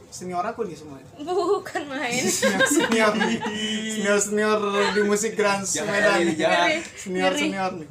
senior aku nih semua. Bukan main. Senior nih. Senior di musik grunge Medan. Senior nih.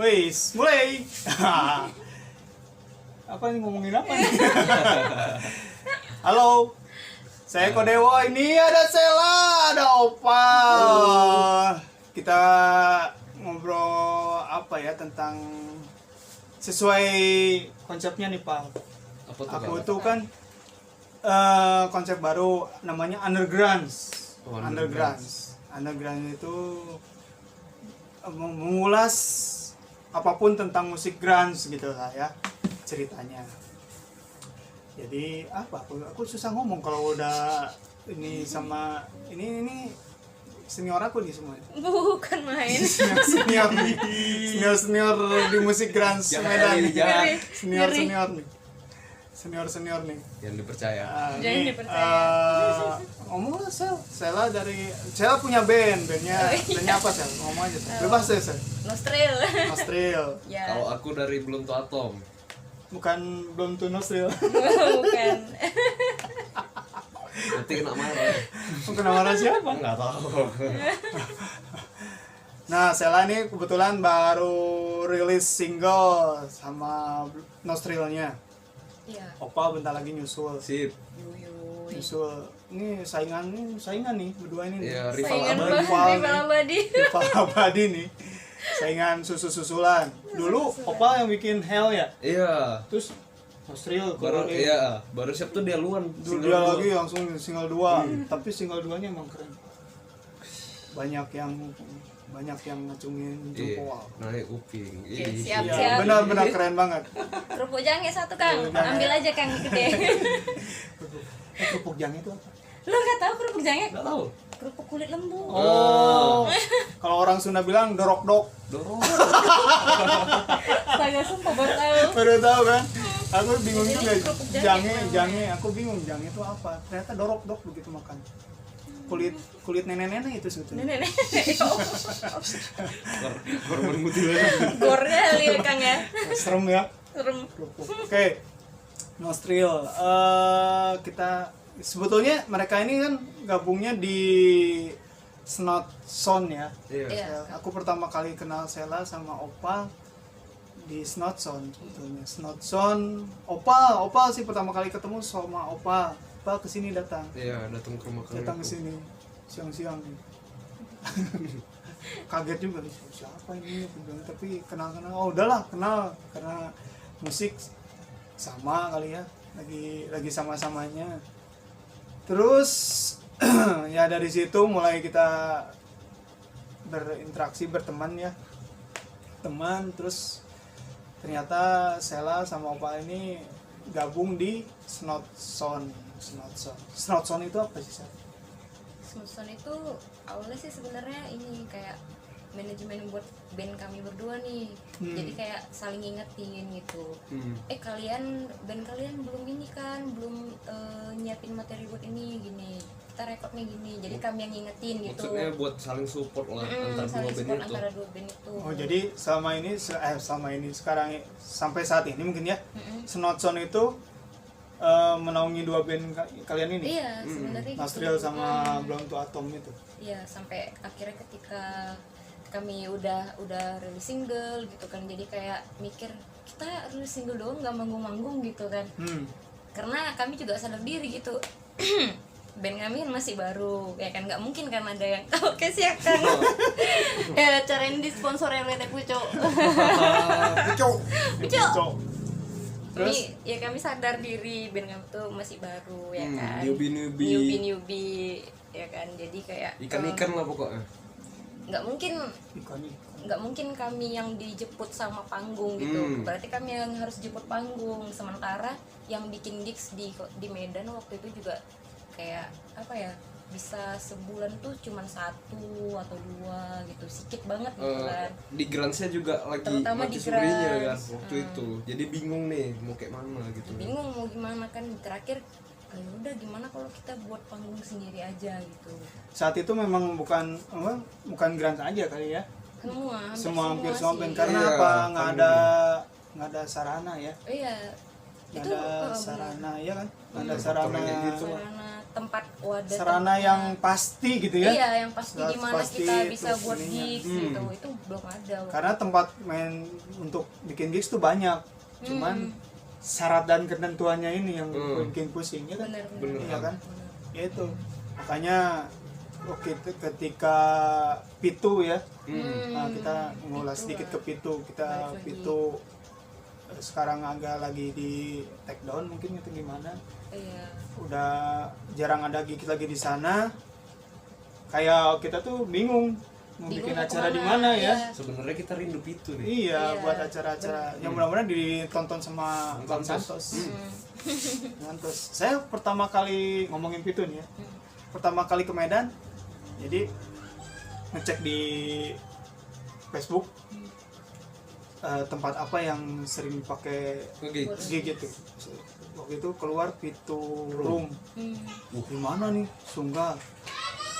Wis, mulai. Apa nih, ngomongin apa nih? Halo, saya Kodewo. Ini ada Sela, ada Opal. Kita ngobrol apa ya tentang sesuai konsepnya nih, Pak. Apa tuh, Aku Kak? tuh kan konsep baru namanya underground. Oh, Underground itu mengulas apapun tentang musik grunge gitu lah ya ceritanya. Jadi apa? Aku susah ngomong kalau udah ini sama ini senior aku nih semua. Bukan main. Senior di musik grunge Medan. Senior nih. Yang dipercaya. Jangan Ini, dipercaya. ngomong lah Sela punya bandnya apa Sel? Ngomong aja Sel. Bebas deh Sel. Nostril. Nostril. Ya. Kalau aku dari Belum Tuh Atom. Bukan belum tuh Nostril. Bukan. Nanti kena marah. Bukan nama siapa? Enggak tahu. Nah, Sela ini kebetulan baru rilis single sama Nostrilnya. Iya. Opa bentar lagi nyusul. Sip. Yuyuy. Nyusul. Ini saingan nih berdua ini. Iya, Saingan rival banget, abadi. rival abadi. Rival abadi nih. Saingan susulan. Dulu Opa yang bikin Hell ya. Iya. Terus Nostril Baru baru siap tuh dia luan. Dulu dia lagi langsung single 2. Tapi single 2-nya emang keren. Banyak yang ngacungin jempol. Naik kuping. Oke, Ih. siap. Iya, benar-benar keren banget. Kerupuk jange satu, Kang. Kerupuk jange. Ambil aja, Kang, gede. Kerupuk jange itu apa? Lo nggak tahu kerupuk jange? Enggak tahu. Kerupuk kulit lembu. Oh. Kalau orang Sunda bilang dorok-dok. Dorong. Saya sumpah baru tahu. Baru tahu kan? Aku bingung Jadi juga. kerupuk jange Jange, aku bingung jange itu apa. Ternyata dorok-dok begitu makan. Kulit nenek-nenek itu sebetulnya. Nenek. Korban mutilasi. Gor kali ya, Kang ya. Serem ya. Serem. Oke. Nostril. Kita sebetulnya mereka ini kan gabungnya di Snot Zone ya. Iya. Iya. Aku pertama kali kenal Sela sama Opa di Snot Zone sebetulnya. Snot Zone, Opa sih pertama kali ketemu sama Opa kesini datang Datang ke rumah kami. ke sini siang-siang nih. Kaget juga nih, siapa ini aku bilang, tapi kenal oh udahlah kenal karena musik sama kali ya, lagi sama-samanya. Terus ya dari situ mulai kita berinteraksi, berteman ya, terus ternyata Sela sama Opa ini gabung di Snot Zone itu apa sih, Sel? Smoothson itu awalnya sih sebenarnya ini kayak manajemen buat band kami berdua nih. Jadi kayak saling ngingetin gitu. Band kalian belum ini kan, belum nyiapin materi buat ini gini. Kita rekodnya gini. Jadi kami yang ngingetin gitu. Maksudnya buat saling support lah saling antara dua band support itu. antara dua band itu. Oh jadi selama ini sekarang sampai saat ini mungkin ya, Snot Zone itu menaungi dua band kalian ini. Iya, sebenarnya Nostril gitu. sama Belum Tuh Atom itu. Iya, sampai akhirnya ketika kami udah rilis single gitu kan, jadi kayak mikir kita rilis single doang nggak manggung-manggung gitu kan. Karena kami juga sadar diri gitu. Band kami masih baru ya kan, nggak mungkin kan ada yang tahu kayak ya kan. Ya cara ini disponsori oleh Teh Pucuk. Pucuk. Terus Kami sadar diri band kami tuh masih baru ya kan. Newbie. Ya kan, jadi kayak Ikan-ikan lah pokoknya. nggak mungkin ikan nggak mungkin kami yang dijemput sama panggung gitu, berarti kami yang harus jemput panggung. Sementara yang bikin gigs di Medan waktu itu juga kayak apa ya, bisa sebulan tuh cuman 1 atau 2 gitu, sedikit banget gitu kan. Di Grants-nya juga lagi Terutama mati di surinya kan Grants. waktu itu, jadi bingung nih mau kayak mana gitu. Bingung mau gimana kan, terakhir ya udah gimana kalau kita buat panggung sendiri aja gitu. Saat itu memang bukan Grants aja kali ya, semua hampir semua band, sih. karena Iya, apa, panggung. nggak ada sarana ya, Iya, nggak itu ada benar. sarana ya kan, nggak ada Hmm, sarana kayak gitu. Sarana tempat wadah, sarana tempatnya. yang pasti gitu ya. Iya, yang pasti di mana Pasti kita bisa terus buat ininya. gigs gitu, itu belum ada. Karena tempat main untuk bikin gigs tuh banyak, cuman syarat dan ketentuannya ini yang bikin pusing ya kan. Bener. Iya kan, ya itu makanya oke, ketika Pitu ya, nah, kita ngulas Pitu sedikit lah. ke Pitu, kita Balik lagi. Pitu sekarang agak lagi di take down mungkin, itu gimana, Iya. udah jarang ada gig lagi di sana, kayak kita tuh bingung mau bikin Bingung mau acara di kemana, mana ya. iya. Sebenarnya kita rindu itu nih. Iya, Iya, buat acara-acara yang mudah-mudahan ditonton sama Bang Santos. Santos. Santos. Saya pertama kali ngomongin Pitu nih ya. Pertama kali ke Medan, jadi ngecek di Facebook tempat apa yang sering dipakai Nge-gigs. gig gitu. Waktu itu keluar Pitu Room. Di mana nih? Sunggal.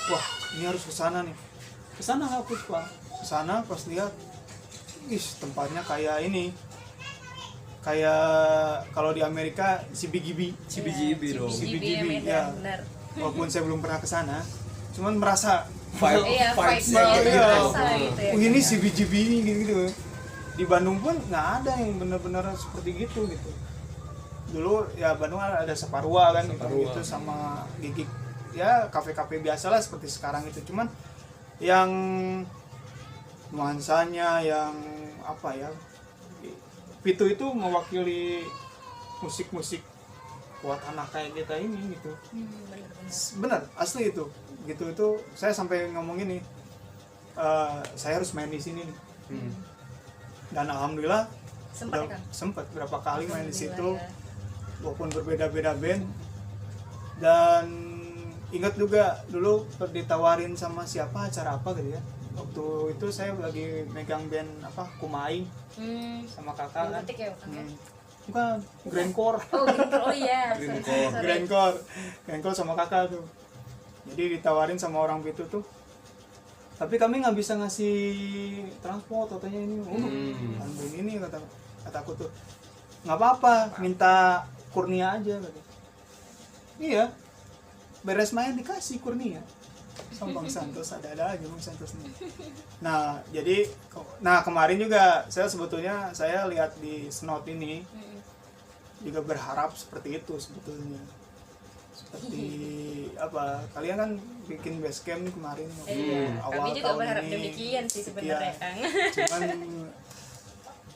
Wah, ini harus ke sana nih. Ke sana lah Puspa. Ke sana pas lihat, tempatnya kayak ini. Kayak kalau di Amerika CBGB. CBGB dong. CBGB, Medan, ya. benar. Walaupun saya belum pernah ke sana, cuman merasa Iya, vibes-nya vibes-nya gitu. iya. terasa gitu ya. ini CBGB ini gitu. Di Bandung pun nggak ada yang benar-benar seperti gitu. Dulu ya Bandung ada Saparua kan Saparua. gitu sama gigi ya kafe-kafe biasa lah seperti sekarang itu, cuman yang nuansanya yang apa ya, Pitu itu mewakili musik-musik buat anak kayak kita ini gitu. Bener-bener. Bener, asli itu itu saya sampai ngomong ini, saya harus main di sini nih. Dan alhamdulillah Sempat kan? sempet berapa kali main di situ, ya. walaupun berbeda-beda band. Dan ingat juga dulu ditawarin sama siapa acara apa gitu ya, waktu itu saya lagi megang band apa Kumai sama kakak kan. Berarti kayak bukan ya? Bukan, Grandcore. Oh gitu, oh iya. Grandcore. Grandcore sama kakak tuh. Jadi ditawarin sama orang Pitu tuh, tapi kami nggak bisa ngasih transport, katanya ini Bandung ini, kataku tuh nggak apa-apa, minta Kurnia aja kata. Iya, beres main dikasih Kurnia sama Bang Santos, ada aja Bang Santos nih. Nah jadi kemarin juga saya sebetulnya saya lihat di Snot ini juga berharap seperti itu sebetulnya. Seperti apa, kalian kan bikin base camp kemarin Iya, awal kami juga tahun berharap ini, demikian sih sebenarnya, Kang. cuman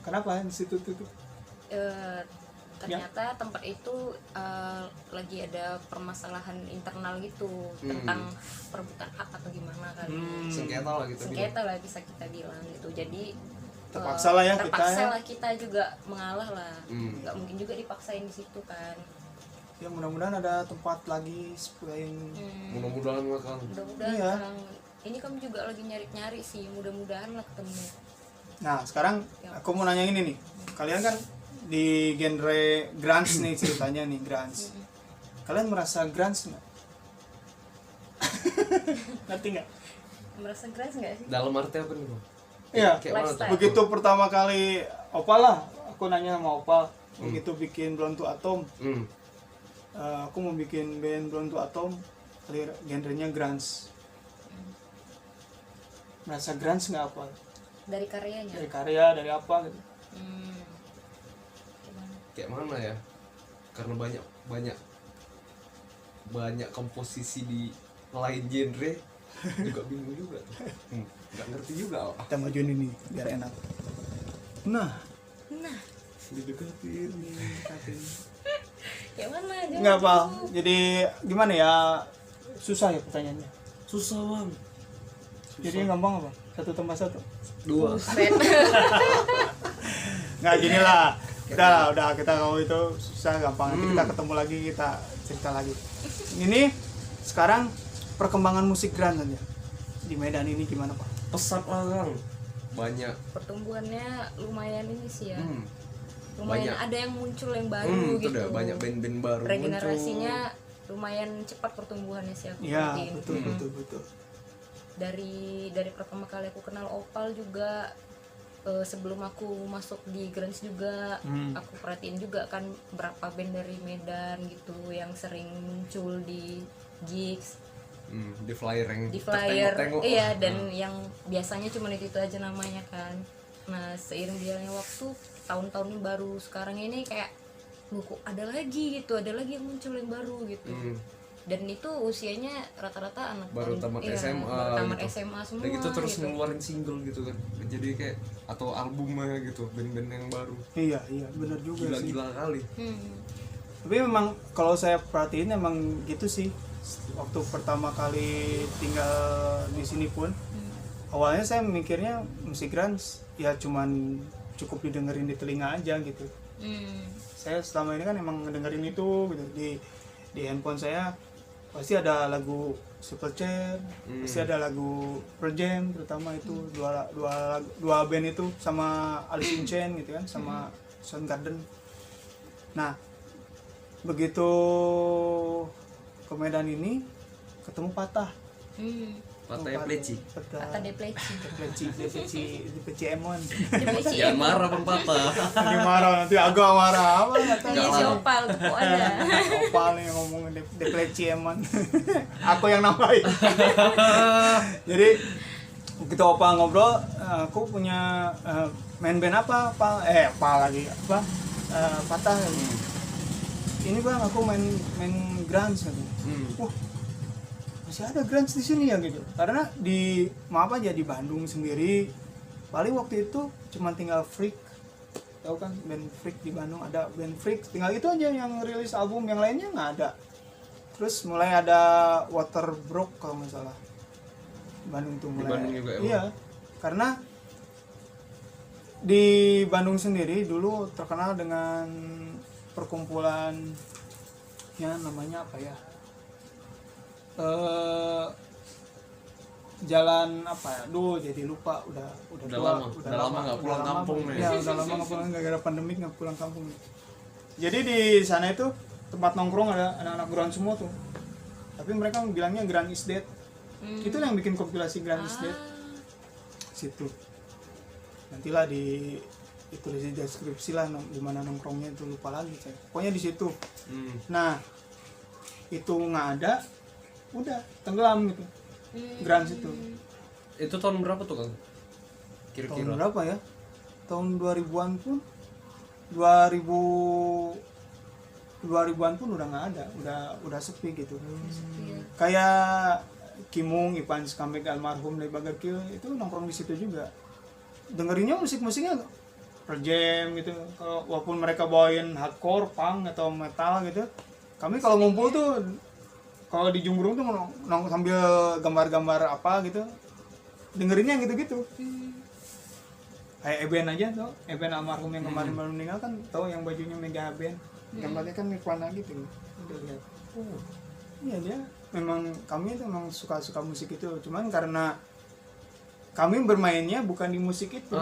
kenapa di situ tuh Ternyata tempat itu lagi ada permasalahan internal gitu tentang perebutan hak atau gimana kali. Sengketa lah gitu. Sengketa lah bisa kita bilang gitu. Jadi Terpaksa lah ya kita terpaksa ya. lah kita juga mengalah lah. Nggak mungkin juga dipaksain di situ kan. ya mudah-mudahan ada tempat lagi selain Mudah-mudahan lah Kang. Mudah-mudahan Iya. Kang. Ini kami juga lagi nyari-nyari sih, mudah-mudahan lah ketemu. Nah sekarang aku mau nanya ini nih, kalian kan di genre grunge nih ceritanya nih, grunge. Kalian merasa grunge nggak? Ngerti nggak? Merasa keras nggak sih? Dalam arti apa nih Bang? Iya. Kayak mana tuh? Lifestyle. Begitu pertama kali Opal lah, aku nanya sama Opal, begitu bikin Blown to Atom, aku mau bikin band Blown to Atom, genrenya grunge. Merasa grunge nggak apa? Dari karyanya. Dari karya, dari apa gitu? Gimana? Kayak mana ya? Karena banyak komposisi di lain genre juga bingung juga tuh. Nggak ngerti juga lah. Kita majuin ini biar enak. Nah, Dideketin. Kayak mana? nggak apa. Jadi gimana ya? Susah ya pertanyaannya. Susah Bang. Jadi gampang apa? Satu tambah satu. 2. Buset. Nggak gini lah. Udah kita kalau itu susah gampang. Nanti kita ketemu lagi, kita cerita lagi. Ini sekarang perkembangan musik grunge aja di Medan ini gimana Pak? Pesat lah Kang. Banyak. Pertumbuhannya lumayan ini sih ya. banyak. Lumayan ada yang muncul yang baru Itu gitu. udah banyak band-band baru Regenerasinya lumayan cepat pertumbuhannya sih aku Iya, perhatiin. betul. Dari pertama kali aku kenal Opal juga, sebelum aku masuk di grunge juga aku perhatiin juga kan berapa band dari Medan gitu yang sering muncul di gigs, di flyer yang di flyer, tertengok-tengok. iya, dan yang biasanya cuma itu aja namanya kan. Nah seiring berjalannya waktu, tahun-tahun ini baru sekarang ini kayak loh kok ada lagi yang muncul yang baru gitu. Dan itu usianya rata-rata anak Baru tamat SMA baru tamat gitu. SMA semua Udah gitu terus gitu. ngeluarin single gitu kan, jadi kayak atau albumnya gitu, band-band yang baru. Iya, benar juga sih. Gila-gila kali. Tapi memang kalau saya perhatiin emang gitu sih. Waktu pertama kali tinggal di sini pun, awalnya saya mikirnya musik grunge ya cuman cukup didengerin di telinga aja gitu. Saya selama ini kan emang ngedengerin itu gitu. Di handphone saya pasti ada lagu Superchair, pasti ada lagu Pearl Jam, terutama itu dua band itu, sama Alice in Chains gitu kan, sama Soundgarden. Nah begitu ke Medan ini ketemu Patah. Patahnya pleci. Kata Pleci Emon. Jangan marah Bang Patah. Nanti marah, nanti agak marah apa kata. Iya si Opal kok ada. Opal nih ngomong Pleci Emon. Aku yang nambahin. Jadi kita Opal ngobrol, aku punya main band apa lagi apa Patah lagi. Ini Bang, aku main grunge gitu. Wah, masih ada grunge di sini ya gitu. Karena di Bandung sendiri paling waktu itu cuma tinggal Freak. Tahu kan band Freak di Bandung, ada band Freak, tinggal itu aja yang rilis album, yang lainnya nggak ada. Terus mulai ada Waterbrook kalau nggak salah. Bandung tuh mulai. Di Bandung juga emang. Iya. Karena di Bandung sendiri dulu terkenal dengan perkumpulan namanya apa ya? Jalan apa ya? Jadi lupa, udah lama nggak pulang kampung nih. Ya, udah lama nggak pulang, gara-gara pandemik nggak pulang kampung. Jadi di sana itu tempat nongkrong ada anak-anak grunge semua tuh. Tapi mereka bilangnya grunge is dead. Itu yang bikin kompilasi grunge is dead. Situ. Nantilah ditulis di deskripsi lah di mana nongkrongnya, itu lupa lagi saya. Pokoknya di situ. Nah, itu nggak ada, udah tenggelam gitu. Grunge itu. Itu tahun berapa tuh Kang? Tahun Kira-kira. berapa ya? Tahun 2000-an pun 2000-an pun udah nggak ada, udah sepi gitu. Kayak Kimung, Ipan Skambek almarhum dari Bagar Kill itu nongkrong di situ juga. Dengerinnya musiknya Pearl Jam gitu. Kalau walaupun mereka bawain hardcore, punk atau metal gitu, kami kalau ngumpul tuh kalau di Jumbrung tuh nongkrong sambil gambar-gambar apa gitu, dengerinnya gitu-gitu. Kayak Eben aja tuh, Eben almarhum yang kemarin baru meninggal kan, tahu yang bajunya Mega Band, gambarnya kan Nirvana gitu. Udah lihat. Iya, dia memang, kami itu memang suka musik itu, cuman karena kami bermainnya bukan di musik itu.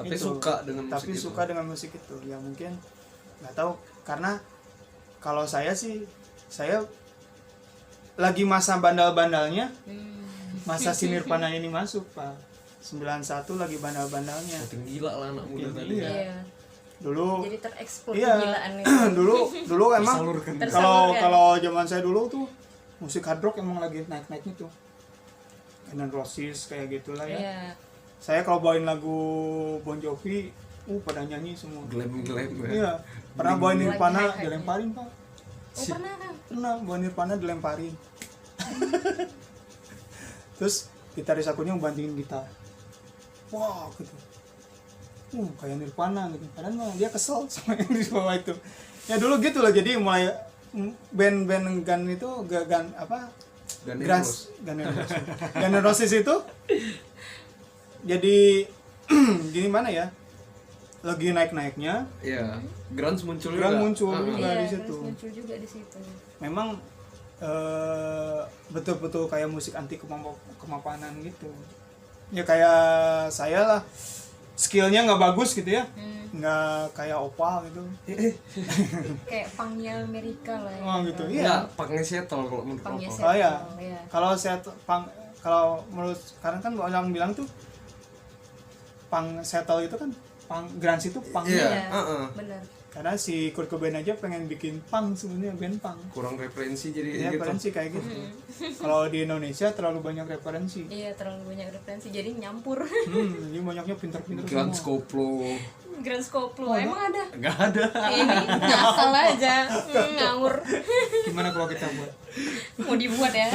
Tapi Itu. suka dengan musik Tapi itu. suka dengan musik itu. Ya mungkin nggak tahu, karena kalau saya sih, saya lagi masa bandal-bandalnya, masa si Nirvana ini masuk Pak. 91 lagi bandal-bandalnya. Makin gila lah anak muda tadi. Iya. Dulu Jadi tereksplor iya, kegilaan itu. dulu emang Tersalurkan. kalau zaman saya dulu tuh musik hard rock emang lagi naik-naiknya tuh. Guns N' Roses kayak gitulah ya. Iya. Saya kalau bawain lagu Bon Jovi, pada nyanyi semua. Glam ya. Iya. Pernah bawain Nirvana Lagi hype-hype-nya. dilemparin, Pak. Oh pernah kan? Pernah bawain Nirvana dilemparin. Terus gitaris akunya ngebantingin gitar. Wah, gitu. Kayak Nirvana gitu. Padahal mah dia kesel sama yang di bawah itu. Ya dulu gitu lah, jadi mulai band-band Gun itu Gun N' Guns N' Roses itu jadi gini mana ya, lagi naik-naiknya Iya, grunge muncul Grunge juga. muncul Heeh. juga. Iya, di situ. terus muncul juga di situ. memang betul-betul kayak musik anti kemapanan gitu ya, kayak saya lah skillnya nggak bagus gitu ya, nggak kayak Opal gitu. Kayak pangnya Amerika lah ya. Oh gitu, Iya, iya. paknya settle kalau menurut Pangnya aku. settle. Oh iya. Iya. Kalau saya kalau menurut sekarang kan orang bilang tuh punk settle itu kan punk grunge itu punk. Iya. Iya, Heeh. benar. Karena si Kurt Cobain aja pengen bikin punk sebenarnya, band punk. Kurang referensi jadi Ya, gitu. referensi kayak gitu. Kalau di Indonesia terlalu banyak referensi. Iya, terlalu banyak referensi jadi nyampur. Jadi banyaknya pinter-pinter Grunge semua. koplo. Grand Scope Oh, emang ada. Enggak ada. Ini ngasal aja, ngawur. Gimana kalau kita buat? Mau dibuat ya.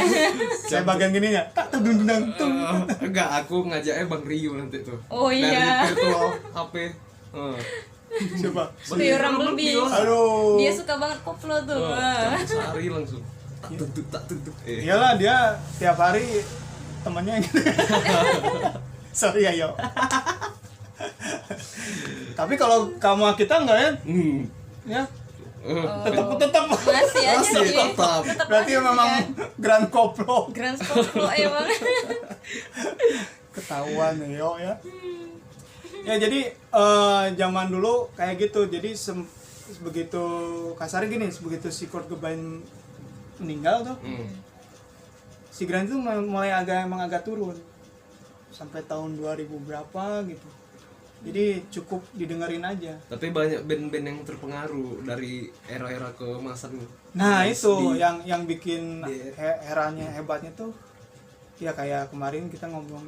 Saya bagian gini ya. Tak tedung-dung tung. Enggak, aku ngajaknya Bang Rio nanti tuh. Oh iya. Dari virtual HP. Coba. Studio Rumblebee. Aduh. Dia suka banget koplo tuh. Wah. Sehari langsung. Tak tutup. Iyalah dia tiap hari temannya gitu. Sorry ya yo. Tapi kalau kamu kita enggak ya? Ya. Tetap Masih aja Masih sih. tetap. Berarti masih memang kan. grand koplo. Grand Scope emang. Ketahuan yo ya. Ya jadi zaman dulu kayak gitu. Jadi begitu kasarnya gini, begitu si Kurt Cobain meninggal tuh, si Grunge itu mulai emang agak turun sampai tahun 2000 berapa gitu. Jadi cukup didengerin aja. Tapi banyak band-band yang terpengaruh dari era-era keemasan. Nah Di- itu di- yang bikin di- eranya hebatnya tuh ya kayak kemarin kita ngomong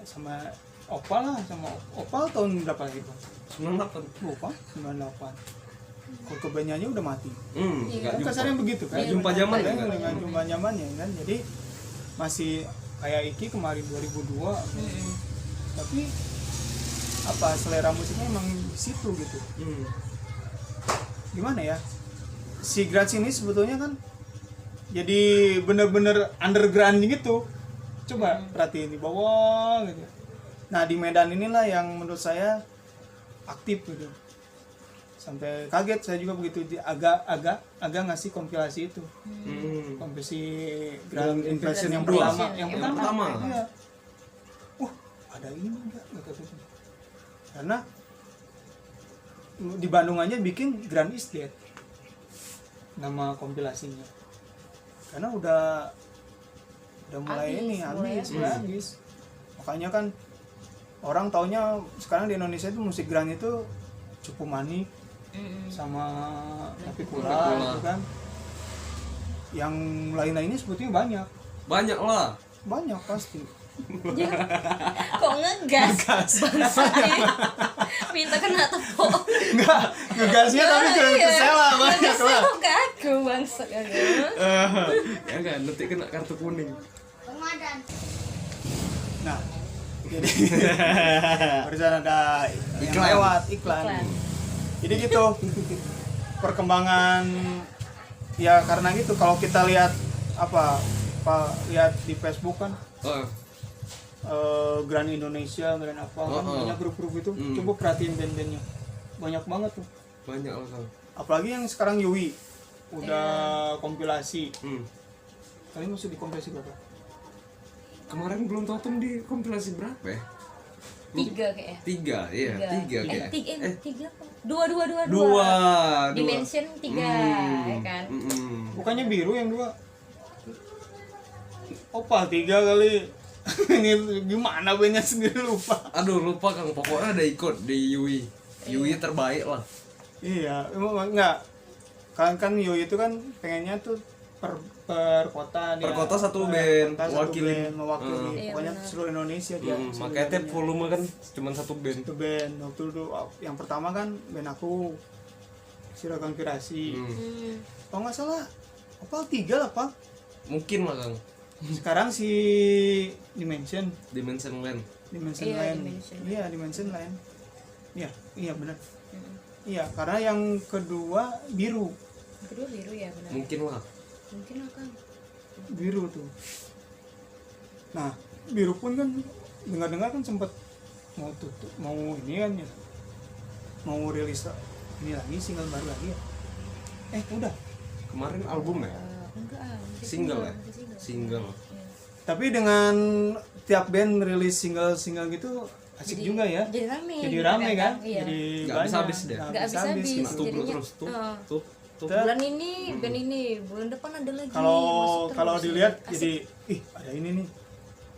sama Opal lah, sama Opal tahun berapa lagi Bang? 98. Lupa 98. Kurt Cobain aja udah mati. Enggak Kan jumpa. kasarnya begitu kan. Nggak jumpa zaman kan, kan? nggak jumpa zamannya kan. Jadi masih kayak Iki kemarin 2002. Tapi apa selera musiknya emang di situ gitu. Gimana ya? Si Grunge ini sebetulnya kan jadi bener-bener underground gitu. Coba perhatiin di bawah gitu. Nah di Medan inilah yang menurut saya aktif gitu. Sampai kaget saya juga begitu agak ngasih kompilasi itu. Kompilasi Grand Invasion yang Dua. pertama, Yang pertama. Iya. Ada ini enggak kata itu. Karena di Bandung aja bikin Grand Is Dead nama kompilasinya. Karena udah mulai habis. Makanya kan orang taunya sekarang di Indonesia itu musik grunge itu Cupu Manik sama Tapi Kula gitu kan. Yang lain-lainnya sebetulnya banyak. Banyak lah. Banyak pasti. Kok ngegas? Bangsatnya. Minta kena tepuk. Enggak, ngegasnya tapi jangan Iya. kesela banyak lah. Kok ke aku bangsat ya. Ya kan, nanti kena kartu kuning. Nah, jadi barusan ada yang Iklan. lewat iklan. Jadi gitu perkembangan ya karena gitu kalau kita lihat lihat di Facebook kan Grand Indonesia, Grand apa kan banyak grup-grup itu. Coba perhatiin band-bandnya. Banyak banget tuh. Banyak lah Kang. Apalagi yang sekarang Yui udah kompilasi. Kalian masih di kompilasi berapa? Kemarin belum tahu tuh di kompilasi berapa ya? 3 kayaknya. 3, iya, 3 kayak. Tiga apa? Dua. Dua. Dimension 3 ya kan. Bukannya biru yang 2? Opa 3 kali. Ini gimana bandnya sendiri lupa. Aduh lupa Kang, pokoknya ada ikut di Yui. Yui terbaik lah. Iya, emang enggak. Kan Yui itu kan pengennya tuh per kota dia. Per kota satu per band, kota satu mewakili. band, mewakili. Iya, Pokoknya benar. seluruh Indonesia dia. Makanya tiap volume kan cuma satu band. Itu band waktu itu yang pertama kan band aku Sira Konspirasi. Kalau nggak salah apa 3 lah Pak. Mungkin lah Kang. Sekarang si Dimension Dimension Land. Dimension Iya, Line. Dimension. Iya, Dimension Line. Iya benar. Iya, karena yang kedua biru. Kedua biru ya benar. Mungkin lah. Mungkin akan. Biru tuh. Nah, biru pun kan dengar-dengar kan sempat mau tutup, mau ini kan ya, mau rilis ini lagi single baru lagi ya. Udah. Kemarin album ya? Enggak, masih Single ya? masih Single. Iya. Tapi dengan tiap band rilis single gitu asik juga ya. Jadi rame. Jadi gitu rame kan? Iya. Jadi Nggak banyak. habis-habis deh. Nggak habis-habis. gitu. Nah, tuh Jadinya, terus tuh. Tuh. Bulan ini band ini, bulan depan ada lagi. Kalau masuk kalau terus. dilihat Asik. jadi ada ini nih.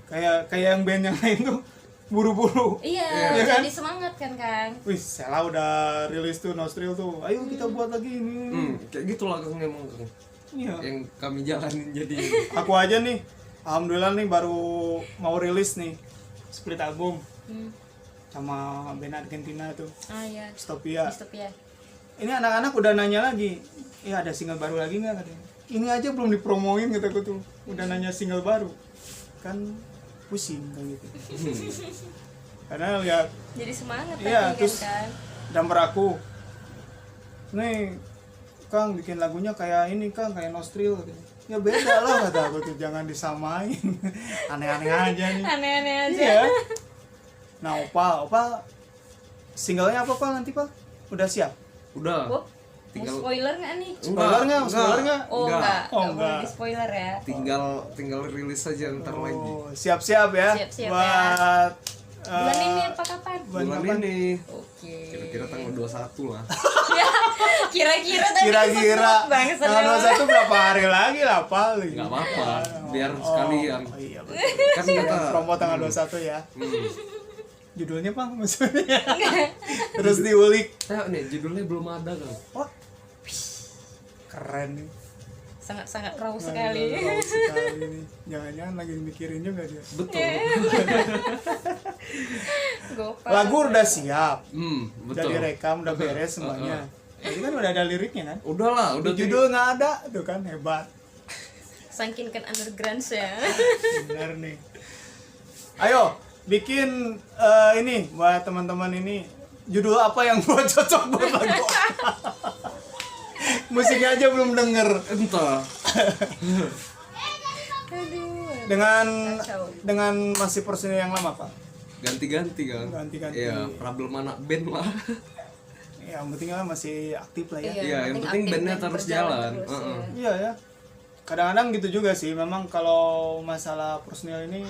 Kayak yang band yang lain tuh buru-buru. Iya, Iya kan? jadi semangat kan Kang. Wih, Sela udah rilis tuh Nostril tuh. Ayo kita buat lagi ini. Kayak gitu lah Kang emang Kang. Iya. Yang kami jalanin jadi. Aku aja nih, alhamdulillah nih baru mau rilis nih split album sama band Argentina tuh, Ah ya. Dystopia. Dystopia. Ini anak-anak udah nanya lagi, ada single baru lagi nggak katanya? Ini aja belum dipromoin kataku tuh, udah nanya single baru, kan pusing kayak gitu. Karena lihat Jadi semangat Iya, tadi terus- kan. gambar aku, nih Kang bikin lagunya kayak ini Kang, kayak Nostril katanya. Ya beda lah kata aku tuh, jangan disamain. Aneh-aneh aja nih. Aneh-aneh aja. Iya. Nah, Opal singlenya apa Pak nanti Pak? Udah siap? Udah. Wop, mau Tinggal spoiler nggak nih? Spoiler nggak? Spoiler nggak? Oh Enggak. enggak, Oh, enggak boleh enggak. di spoiler ya. tinggal rilis aja ntar lagi. Oh, siap-siap ya. Siap-siap buat Bulan ini apa kapan? bulan Bulan kapan? ini Oke. kira-kira tanggal 21 lah. Kira-kira tadi Kira-kira bangsa tanggal 21 berapa hari lagi lah paling. Nggak apa-apa, biar sekalian. Oh iya betul. Kan kata Promo tanggal 21 ya. hmm. Judulnya Pak maksudnya. Terus diulik. Nih judulnya belum ada Kang. Wah. Keren nih. sangat-sangat raw sekali. Raw sekali nih. Jangan-jangan lagi mikirin juga dia. Betul. Gopal. Lagu udah siap. Udah Betul. direkam, udah beres semuanya. Jadi kan udah ada liriknya kan? Udah lah, udah Di judul nggak ada, tuh kan hebat. Saking kan underground ya. Bener nih. Ayo bikin ini buat teman-teman ini judul apa yang buat cocok buat lagu. Musiknya aja belum denger. entah. Aduh. Kacau. Dengan masih personil yang lama Pak. Ganti-ganti kan. Ganti-ganti. Iya, problem anak band lah. Yang penting kan masih aktif lah ya. Iya, yang penting aktif bandnya dan terus berjalan jalan. terus, Heeh. ya. Iya ya. Kadang-kadang gitu juga sih. Memang kalau masalah personil ini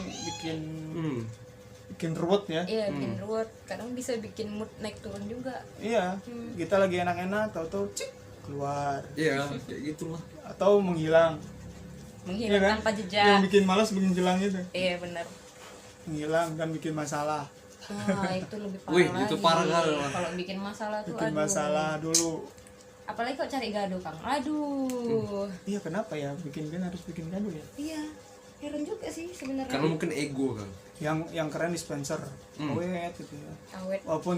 bikin ruwet ya. Iya, bikin ruwet. Kadang bisa bikin mood naik turun juga. Iya. Kita lagi enak-enak, tahu-tahu cik keluar Iya, kayak gitulah. atau menghilang. Menghilang Iya kan? tanpa jejak. Yang bikin malas bikin jelang itu. Iya, benar. Menghilang dan bikin masalah. Wah, itu lebih parah Wih, lagi. itu parah kali lah. Kalau bikin masalah tuh Bikin aduh. masalah dulu. Apalagi kok cari gaduh, Kang. Aduh. Iya kenapa ya bikin band harus bikin gaduh ya? Iya. Heran juga sih sebenarnya. Karena mungkin ego kan. Yang keren dispenser, awet gitu ya. Awet. Walaupun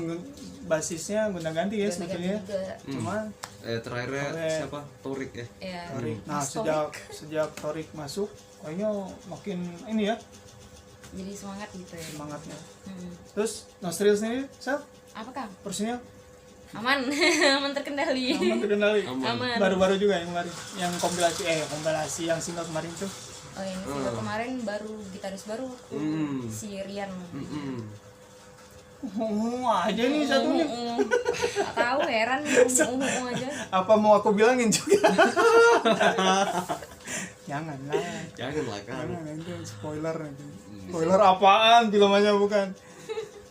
basisnya gonta-ganti ya sebetulnya. juga. Cuman Terakhirnya Awet. siapa? Torik ya. Iya. Torik. Nah Mas sejak Torik masuk, kayaknya makin ini ya Jadi semangat gitu ya. semangatnya. Hmm. Terus Nostril sendiri, Sel, Apa, Kang? personil Aman. Aman terkendali. aman terkendali. Aman. Baru-baru juga yang kemarin, yang kompilasi yang single kemarin tuh. Oh, ini single kemarin baru gitaris baru aku, si Rian. Aja nih satunya. Nggak tahu, heran aja. Apa mau aku bilangin juga? Janganlah. Jangan lah kan. Jangan nanti spoiler nanti. Spoiler apaan filmnya bukan.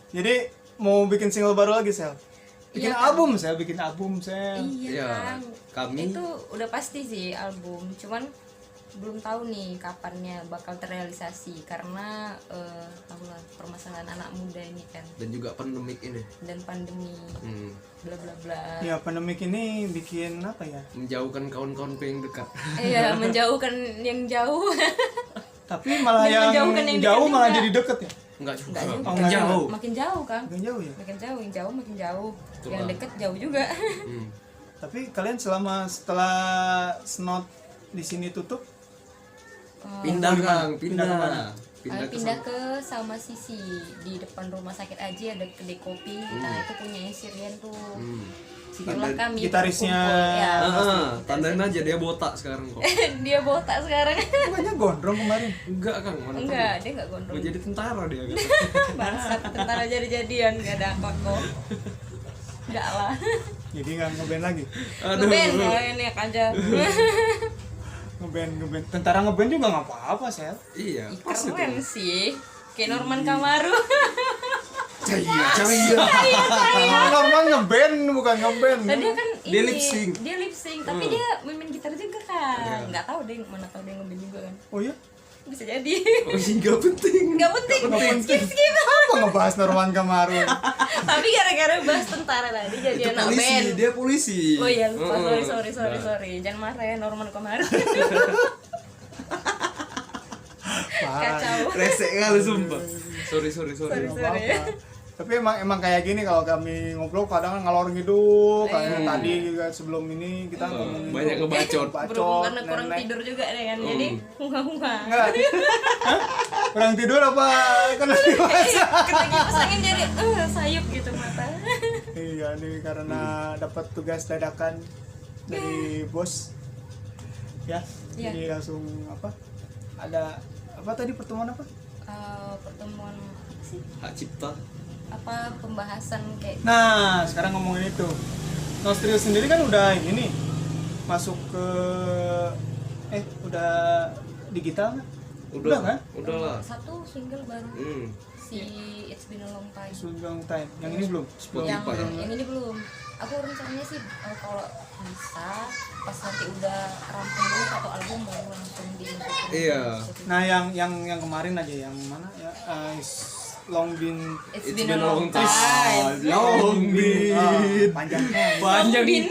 Jadi mau bikin single baru lagi Sel. Bikin Iya, album Sel, bikin album Sel. Iya, Iya, Kang. kami- Itu udah pasti sih album, cuman belum tahu nih kapannya bakal terrealisasi karena tahulah permasalahan anak muda ini kan Dan juga pandemik ini. dan pandemi bla bla bla. Ya pandemik ini bikin apa ya? Menjauhkan kawan-kawanku yang dekat. Iya, menjauhkan yang jauh. Tapi malah Dan yang menjauhkan yang jauh dekat malah juga. jadi deket ya? Enggak juga. Enggak juga. Oh, Makin enggak jauh. Makin jauh, Kang. Makin jauh ya? Makin jauh, yang jauh makin jauh. Betul Yang lah. deket jauh juga. Tapi kalian setelah Snot di sini tutup, Pindah Kang, Pindah kemana? Pindah ke Pindah ke Salma Sisi di depan rumah sakit Aji ada kedai kopi. Nah, itu punya si Rian tuh. Situlah kami gitarisnya. berkumpul, ya. Tandain aja dia botak sekarang kok. Dia botak sekarang. Bukannya gondrong kemarin. Enggak Kang, mana tahu. Enggak, dia enggak gondrong. Mau jadi tentara dia kan. Bangsat, tentara jadi-jadian enggak ada apa-apa. Enggak lah. Jadi nggak ngeband lagi. Ngeband ya ini aja. Ngeband. Tentara ngeband juga nggak apa-apa, Sel. Iya, pas itu. Keren sih. Kayak Norman Kamaru. Iya. Normal ngeband bukan ngeband. Nah, dia kan Dia ini, lip sync. Dia lip sync, tapi dia main gitar juga kan. Enggak tahu deh, mana tahu dia ngeband juga kan. Oh iya? Bisa jadi. Oh iya, nggak penting. Enggak penting. Skip. Apa ngebahas Norman Kamaru? Tapi gara-gara bahas tentara tadi jadi Itu anak polisi, band. dia polisi. Oh iya, lupa. Heeh. Sorry. Jangan marah ya Norman Kamaru. Kacau. Resek kali sumpah. Sorry. Nggak apa-apa. Tapi emang kayak gini kalau kami ngobrol kadang ngalor ngidul kayak tadi juga sebelum ini kita ngomongin banyak tuh, ngebacot. Berhubung karena kurang nenek. tidur juga deh kan. Jadi hunga-hunga. Enggak. Hah? Kurang tidur apa kena dewasa? Kena kipas angin jadi sayup gitu mata. Iya nih karena dapat tugas dadakan dari bos. Ya, Iya. jadi langsung apa? Ada apa tadi pertemuan apa? Pertemuan apa sih? Hak cipta. Apa pembahasan kayak Nah, sekarang ngomongin itu. Nostrio sendiri kan udah ini nih masuk ke udah digital kan? Udah kan? Udah lah. satu single baru si It's Been a Long Time. Long time. Yang ini belum. Yang ini belum. Aku rencananya sih kalau bisa pas nanti udah rampung dulu satu album baru langsung dimasukin. Iya. Nah, yang kemarin aja yang mana ya? Long Been It's been a long time. Long Been. panjangnya. Panjang. Bin.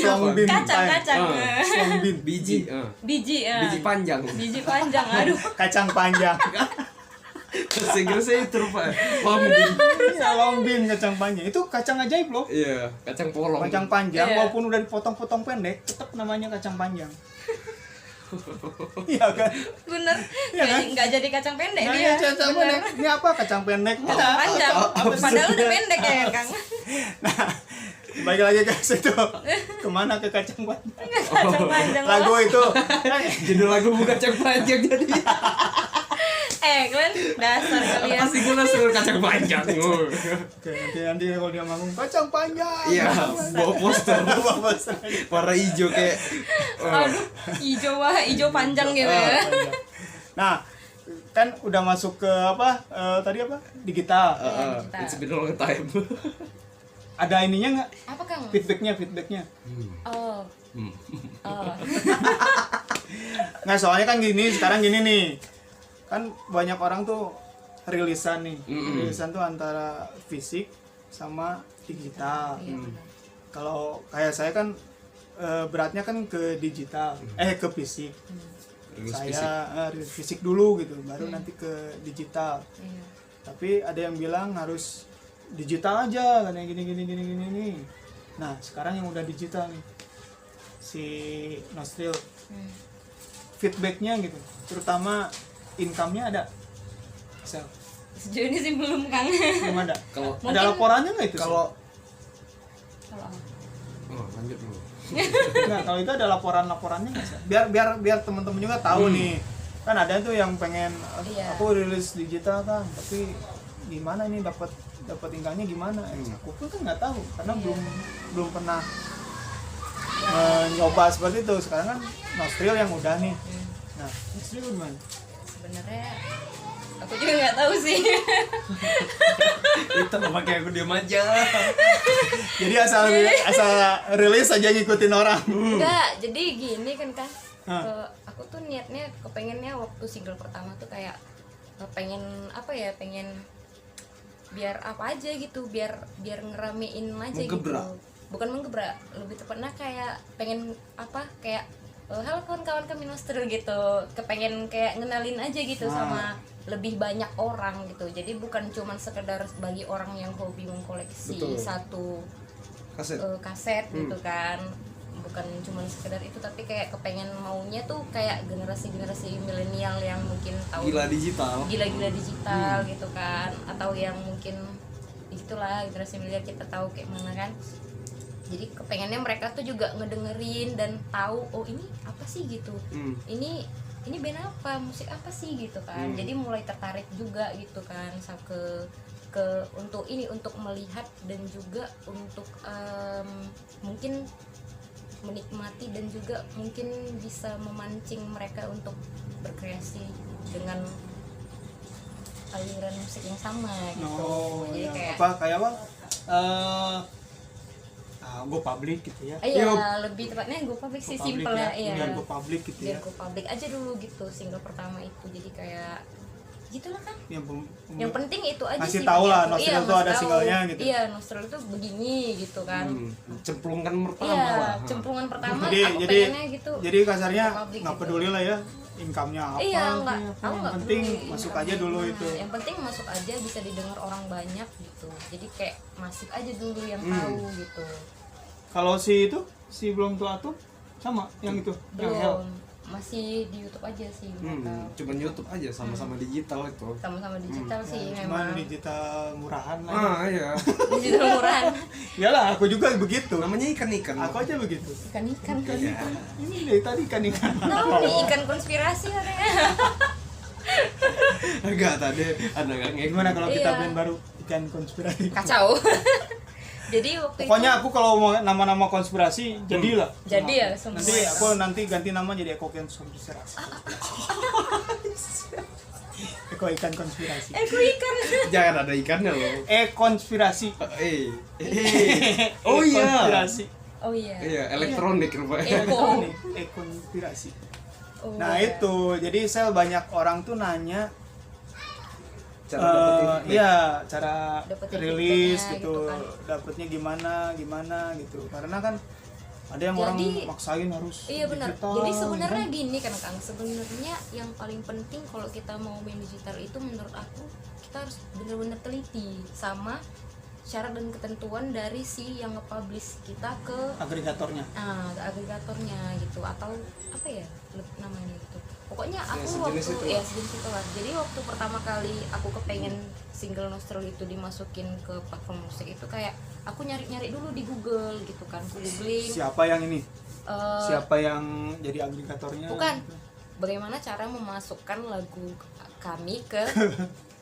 Long Been. Kacang-kacang. Long Been. Biji. Biji ya. Biji panjang. Biji panjang. Aduh. Kacang panjang. Bahasa Inggrisnya itu Pak. Long Been. Iya, Long Been kacang panjang. Itu kacang ajaib loh. Iya, kacang polong. Kacang panjang Iya. walaupun udah dipotong-potong pendek, tetap namanya kacang panjang. Iya kan? Bener. Iya kan? Nggak jadi kacang pendek Nah, dia. iya, kacang Bener. pendek. Ini apa kacang pendek? Kacang panjang. Padahal udah pendek ya Kang. Nah, balik lagi ke situ. Kemana ke kacang panjang? Kacang panjang. Lagu itu. Judul lagu bukan kacang panjang jadi. Kalian dasar kalian. Pasti gue langsung kacang panjang. Oke, nanti kalau dia manggung kacang panjang. Iya, bawa poster. Bawa poster. Warna hijau kayak Aduh, hijau panjang gitu Ah, ya. panjang. Nah, kan udah masuk ke apa? Tadi apa? Digital. Kita. It's been a long time. Ada ininya nggak? Apa Kang? Feedbacknya. Oh. Oh. Nggak, soalnya kan sekarang gini nih. Kan banyak orang tuh rilisan nih. Rilisan tuh antara fisik sama digital. Iya, benar. Kalau kayak saya kan beratnya kan ke digital, ke fisik. Rilis Saya rilis fisik dulu gitu, baru nanti ke digital. Iya. Tapi ada yang bilang harus digital aja, kan yang gini. Nah, sekarang yang udah digital nih, si Nostril, feedbacknya gitu, terutama income-nya ada. Sel, Sejauh ini sih belum Kang. belum ada. Kalau Ada Mungkin- laporannya nggak itu? kalau Kalau apa? lanjut dulu. Nah, kalau itu ada laporannya nggak sih? Biar teman-teman juga tahu nih. Kan ada tuh yang pengen Iya. aku rilis digital kan, tapi gimana ini dapat income-nya gimana? Aku pun kan nggak tahu karena belum pernah nyoba seperti itu. Sekarang kan Nostril yang udah nih. Nah, Nostril gimana? Sebenarnya aku juga nggak tahu sih. Itu nggak pakai aku diam aja. Jadi asal rilis aja ngikutin orang. Enggak, jadi gini kan Kang. Hah. Aku tuh niatnya kepengennya waktu single pertama tuh kayak pengen apa ya, pengen biar apa aja gitu, biar ngeramein aja Menggebrak. gitu. Bukan menggebrak, lebih tepatnya kayak pengen apa, kayak halo kawan-kawan kami Nostro gitu, kepengen kayak ngenalin aja gitu sama lebih banyak orang gitu. Jadi bukan cuman sekedar bagi orang yang hobi mengkoleksi Betul. satu Kaset. kaset gitu kan, bukan cuma sekedar itu, tapi kayak kepengen maunya tuh kayak generasi milenial yang mungkin tahu Gila digital. gila-gila digital gitu kan, atau yang mungkin itulah generasi milenial kita tahu kayak mana kan. Jadi kepengennya mereka tuh juga ngedengerin dan tahu oh ini apa sih gitu. Ini band apa, musik apa sih gitu kan. Jadi mulai tertarik juga gitu kan ke untuk melihat dan juga untuk mungkin menikmati dan juga mungkin bisa memancing mereka untuk berkreasi dengan aliran musik yang sama gitu. Jadi kayak apa? Go public gitu ya. Iya, lebih tepatnya go public sih, simple ya. Biar go public gitu ya. Biar go public aja dulu gitu single pertama itu. Jadi kayak gitulah kan. Yang penting itu aja masih sih. Tahu lah, gitu. Nostril tuh ada singlenya gitu. Iya, Nostril itu begini gitu kan. Cemplungan pertama Iya, lah. cemplungan pertama Jadi aku pengennya gitu. Jadi kasarnya public nggak gitu. peduli lah ya income-nya apa. Iya, enggak. Aku yang enggak penting peduli masuk income aja dulu gimana. itu. Yang penting masuk aja bisa didengar orang banyak gitu. Jadi kayak masif aja dulu yang tahu gitu. Kalau si belum tua tuh sama yang itu, yang Hell. Belum, masih di YouTube aja sih mereka. Cuman YouTube aja sama-sama digital itu. Sama-sama digital sih Cuman memang. digital murahan lah. Iya. Digital murahan. Iyalah, aku juga begitu. Namanya ikan-ikan. Aku aja begitu. Ikan-ikan kan. Ini dari tadi ikan-ikan. Tahu nih ikan konspirasi katanya. Enggak, tadi ada nggak ngek. Gimana kalau kita Iya. band baru ikan konspirasi? Kacau. Jadi waktu Pokoknya itu aku kalau mau nama-nama konspirasi jadilah. jadi ya semua. Nanti ganti nama jadi Eko konspirasi. Eko ikan konspirasi. ikan. Jangan ada ikannya loh. Konspirasi. Oh iya. Konspirasi. Oh iya. Iya, elektronik rupanya. Eko. Konspirasi. Oh, Nah iya. itu, jadi saya banyak orang tuh nanya, Cara dapetin feedback. iya cara Dapetin rilis feedbacknya gitu, gitu kan. dapetnya gimana gitu, karena kan ada yang Jadi, orang maksain harus Iya benar. digital, Jadi sebenarnya kan? gini kan Kang, sebenarnya yang paling penting kalau kita mau main digital itu menurut aku kita harus benar-benar teliti sama syarat dan ketentuan dari si yang nge-publish kita ke agregatornya. ke agregatornya gitu atau apa ya namanya gitu. Pokoknya aku sejenis itu waktu lah. sejenis itu lah. Jadi waktu pertama kali aku kepengen single Nostril itu dimasukin ke platform musik itu kayak aku nyari-nyari dulu di Google gitu kan, aku googling. Siapa yang ini? eh, Siapa yang jadi agregatornya? Bukan. Bagaimana cara memasukkan lagu kami ke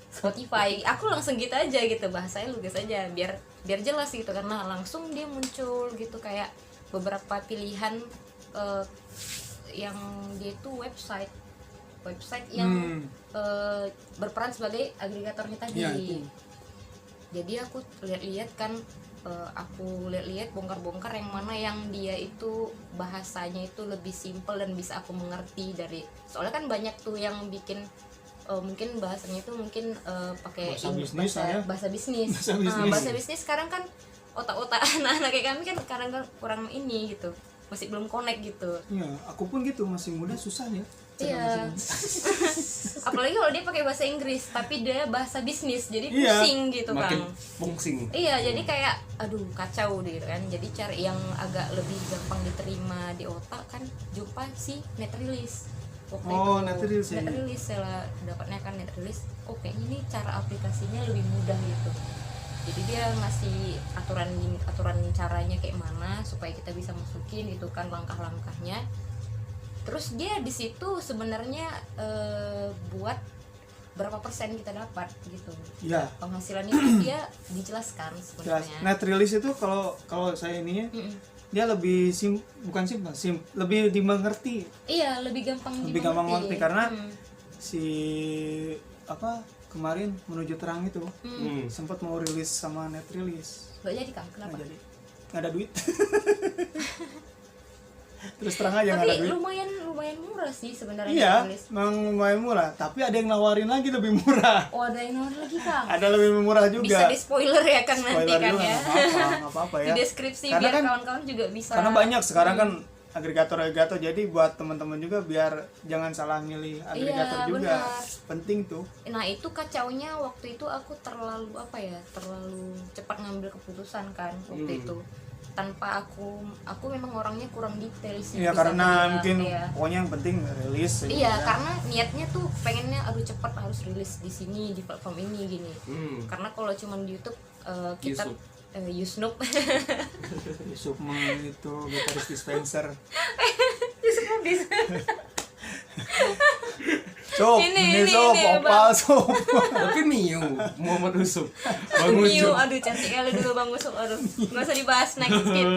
Spotify. Aku langsung gitu aja gitu, bahasanya lugas aja biar jelas gitu karena langsung dia muncul gitu kayak beberapa pilihan yang dia itu website yang berperan sebagai agregatornya tadi. Iya, itu. Jadi aku lihat-lihat kan aku lihat-lihat bongkar-bongkar yang mana yang dia itu bahasanya itu lebih simpel dan bisa aku mengerti dari soalnya kan banyak tuh yang bikin mungkin bahasanya itu mungkin pakai Bahasa bisnis ya. bahasa bisnis. Bahasa bisnis. Bahasa bisnis sekarang kan otak-otak anak-anak kayak kami kan kadang kurang ini gitu, masih belum connect gitu. Iya, aku pun gitu, masih muda susah ya. Iya. Apalagi kalau dia pakai bahasa Inggris tapi dia bahasa bisnis jadi Iya. pusing gitu Makin kan. pungsing. Iya, jadi kayak aduh kacau gitu kan. Jadi cari yang agak lebih gampang diterima di otak kan jumpa si net release. Waktu Oh, itu net release ya? net release saya dapatnya kan net release. Oh, kayaknya ini cara aplikasinya lebih mudah gitu. Jadi dia ngasih aturan caranya kayak mana supaya kita bisa masukin gitu kan langkah-langkahnya. Terus dia di situ sebenarnya buat berapa persen kita dapat gitu. Iya. Penghasilannya itu dia dijelaskan Jelas. sebenarnya. Net release itu kalau saya ininya dia lebih bukan simpel, lebih dimengerti, Iya, lebih gampang lebih gampang mengerti karena Hmm. si kemarin menuju terang itu Hmm. sempat mau rilis sama net release, Nggak jadi Kang, kenapa? nggak jadi, nggak ada duit. Terus terang aja nggak ada Tapi duit. lumayan murah sih sebenarnya Iya, rilis. memang lumayan murah, tapi ada yang nawarin lagi lebih murah. Oh, ada yang nawarin lagi Kang. Ada lebih murah Bisa juga. di spoiler ya kan nanti Spoiler kan juga, ya. nggak apa-apa ya. Di deskripsi Karena biar kan- kawan-kawan juga bisa. Karena banyak sekarang kan agregator, jadi buat teman-teman juga biar jangan salah milih agregator Iya, juga. benar. Penting tuh. Nah, itu kacaunya waktu itu aku terlalu terlalu cepat ngambil keputusan kan waktu itu. Tanpa aku memang orangnya kurang detail sih. Iya, bisa karena dibilang. mungkin Iya. pokoknya yang penting rilis aja. Iya, karena niatnya tuh pengennya aduh cepat harus rilis di sini di platform ini gini. Karena kalau cuman di YouTube kita YouTube. Yusnup. Yusuf mah itu gitaris dispenser. Yusnup bisa. Sob, Ini, sob, opal, sob. Tapi Miu Muhammad Yusuf Bang Miu, Ucup. aduh cantik kali dulu Bang Ucup, aduh nggak usah dibahas, next skip.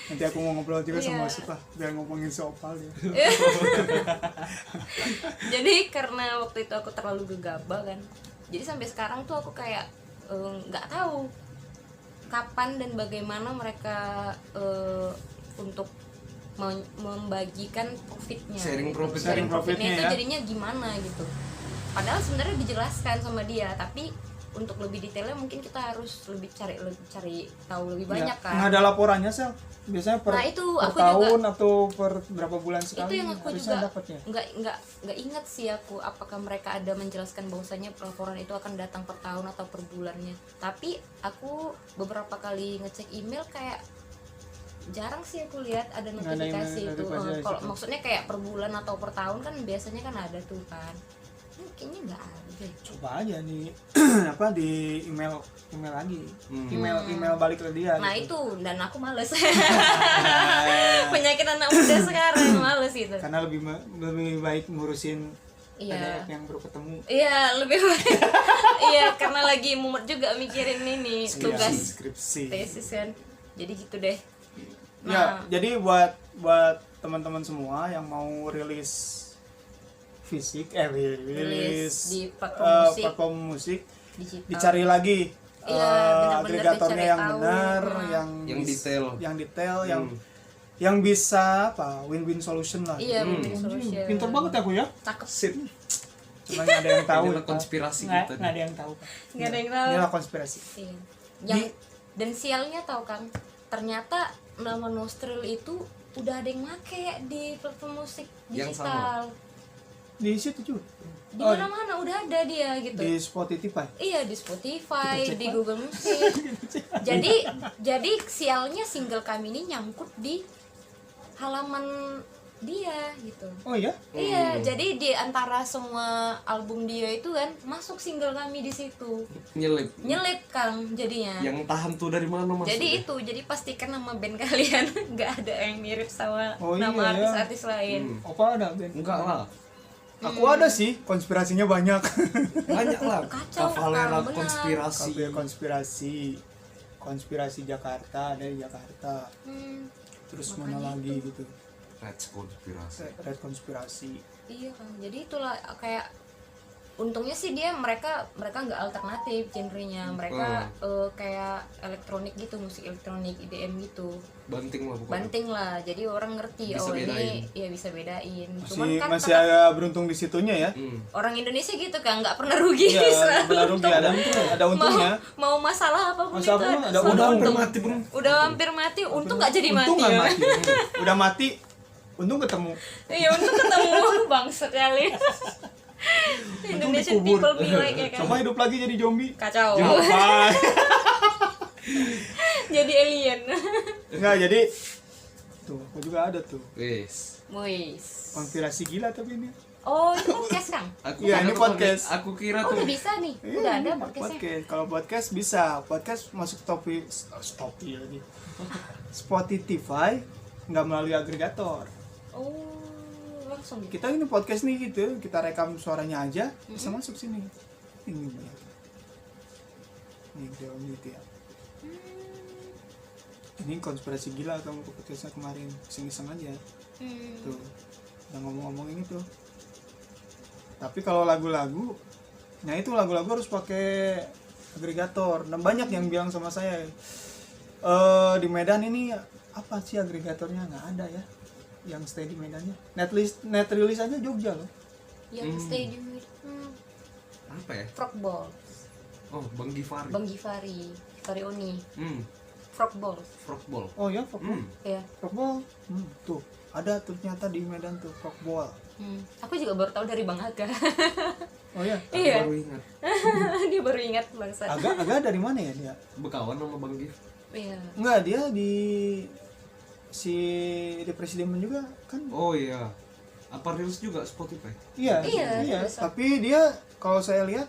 Nanti aku mau ngobrol juga sama Iya. Yusuf lah, biar ngomongin si opal ya. Jadi karena waktu itu aku terlalu gegabah kan, jadi sampai sekarang tuh aku kayak nggak tahu kapan dan bagaimana mereka untuk membagikan profitnya, Sharing gitu. profit. Sharing Profitnya profitnya itu ya. jadinya gimana gitu. Padahal sebenarnya dijelaskan sama dia, tapi untuk lebih detailnya mungkin kita harus lebih cari tahu lebih banyak Ya, kan. nggak ada laporannya sel, biasanya per, Nah, itu per aku tahun atau per berapa bulan sekali Itu yang aku harusnya juga dapatnya. nggak ingat sih aku apakah mereka ada menjelaskan bahwasanya laporan itu akan datang per tahun atau per bulannya. Tapi aku beberapa kali ngecek email kayak jarang sih aku lihat ada Nggak ada email notifikasi itu. notifikasi dari Kalau situ. maksudnya kayak per bulan atau per tahun kan biasanya kan ada tuh kan. Kayaknya nggak ada. Coba aja di apa di email lagi, email balik ke dia. Nah gitu. itu, dan aku males. Penyakit anak muda sekarang, males itu. Karena lebih baik ngurusin Iya. PDF yang baru ketemu. Iya, lebih baik. Iya, karena lagi mumet juga mikirin ini tugas Skripsi. tesis kan. Jadi gitu deh. Ya, jadi buat teman-teman semua yang mau rilis fisik, rilis di platform musik platform musik, digital. dicari lagi Iya, benar-benar agregatornya dicari yang tahu. benar, Yang detail. yang bisa apa win-win solution lah. Iya, win-win solution. Pinter banget aku ya. Cakep. Sip. Cuma nggak ada yang tahu. Inilah konspirasi nggak, kita nggak nih. ada yang tahu. Nggak ada yang tahu. Inilah konspirasi. Iya. Dan sialnya tahu Kang, ternyata nama Nostril itu udah ada yang make di platform musik Yang digital. Di situ juga. Di mana-mana udah ada dia gitu. Di Spotify. Iya, di Spotify, Kita cek, di Pak. Google Music. jadi sialnya single kami ini nyangkut di halaman dia gitu. Oh iya? Iya, jadi di antara semua album dia itu kan masuk single kami di situ. Nyelip Kang jadinya. Yang tahan tuh dari mana mas? Jadi itu, jadi pastikan nama band kalian nggak ada yang mirip sama Oh, nama iya, ya. artis-artis lain. Apa ada Ben? Enggak lah. Aku ada sih, konspirasinya banyak. Banyak lah. Kacau, Kavalera Kang, benar. konspirasi. Kabel konspirasi Jakarta, dari Jakarta. Terus mana Makanya lagi gitu. Red konspirasi. Red konspirasi. Iya Kang, jadi itulah kayak untungnya sih mereka nggak alternatif genrenya, mereka kayak elektronik gitu, musik elektronik EDM gitu, Banting lah pokoknya. banting lah, jadi orang ngerti Bisa bedain. ini ya bisa bedain. Masih agak beruntung di situnya ya. Orang Indonesia gitu kan nggak pernah rugi. Iya, selalu benar rugi, ada untungnya. mau masalah apapun Masalah itu apapun ada selalu Udah hampir untung. mati bro. Udah hampir mati, untung nggak jadi mati. Untung nggak Ya. mati. Udah mati, untung ketemu. Iya, untung ketemu bangsa kali. Indonesian dikubur. people be like ya kan. Coba hidup lagi jadi zombie. Kacau. Apa? Jadi alien. Enggak, jadi tuh, aku juga ada tuh. Wes. Mois. Konspirasi gila tapi ini. Oh, itu podcast Kang? Aku Iya, kira ini tuh podcast. Aku kira Oh, tuh. udah bisa nih. Udah ada podcastnya. Podcast. Kalau podcast bisa. Podcast masuk topi lagi. Spotify nggak melalui agregator. Oh, langsung gitu. Kita ini podcast nih gitu, kita rekam suaranya aja bisa masuk sini. Ini banyak. Ini gitu ya. Ini konspirasi gila kamu ke podcastnya kemarin, iseng-iseng aja. Tuh, udah ngomong-ngomongin itu. Tapi kalau lagu-lagu, nah itu lagu-lagu harus pakai agregator. Dan banyak yang bilang sama saya, di Medan ini apa sih agregatornya, nggak ada ya, yang stay di Medannya. Net release aja Jogja loh. Yang stadium Apa ya? Frogball, Oh, Bang Givari. Bang Givari, Givari Frogball. Frogball. Oh ya, Frogbowl. Ya. Frogbowl. Tuh, ada tuh ternyata di Medan tuh Frogbowl. Aku juga baru tahu dari Bang Aga. Oh ya. Iya. Baru ingat. Dia baru ingat bangsa. Agak dari mana ya dia? Bekawan sama Bang Giv. Iya. Enggak, dia di Presiden juga kan. Oh iya. Apa rilis juga Spotify? Iya. Iya. Tapi dia kalau saya lihat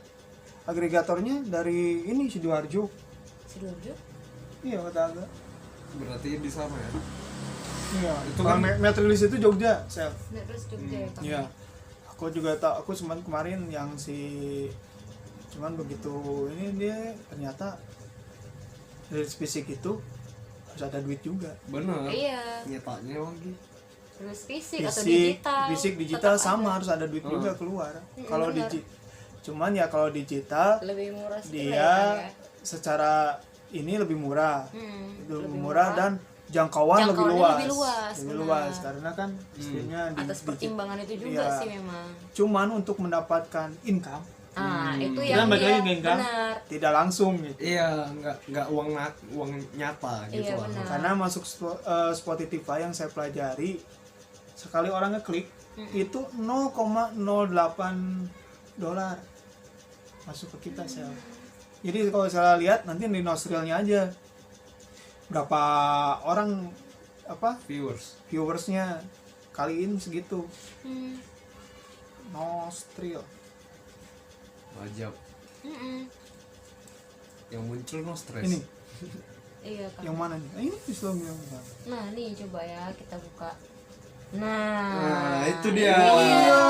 agregatornya dari ini Sidoarjo. Sidoarjo. Iya Wataga. Berarti di sana ya. Iya. Itu Kalau kan- Met Release itu Jogja, Sel. Nah, terus Jogja ya, Kang. Iya. Aku juga tahu, aku cuman kemarin yang cuman begitu ini dia ternyata rilis fisik itu harus ada duit juga. Bener. Iya, Nyetanya lagi. terus fisik atau digital. Fisik digital tetap sama ada. harus ada duit juga keluar. Mm-mm, Kalau benar. cuman ya kalau digital Lebih murah sedikit lah ya, dia Kang, ya. secara ini lebih murah. Lebih murah dan jangkauan lebih Jangkauannya luas. lebih luas, Lebih benar. luas karena kan streamnya Atas pertimbangan itu juga Iya. sih memang. Cuman untuk mendapatkan income itu Kita yang balik dia lagi ke income, benar. tidak langsung gitu. Iya, nggak uang nyata gitu Iya, lah. benar. Karena masuk Spotify yang saya pelajari, sekali orang ngeklik itu 0,08 dolar masuk ke kita sel. Jadi kalau saya lihat nanti di nostrilnya aja berapa orang viewersnya kaliin segitu Hmm. nostril. Wajab. Mm-mm. Yang muncul no stress. Ini Iya, Kang. yang mana nih? Ini Islam yang mana? Nah, nih coba ya kita buka. Nah, itu dia. Iya.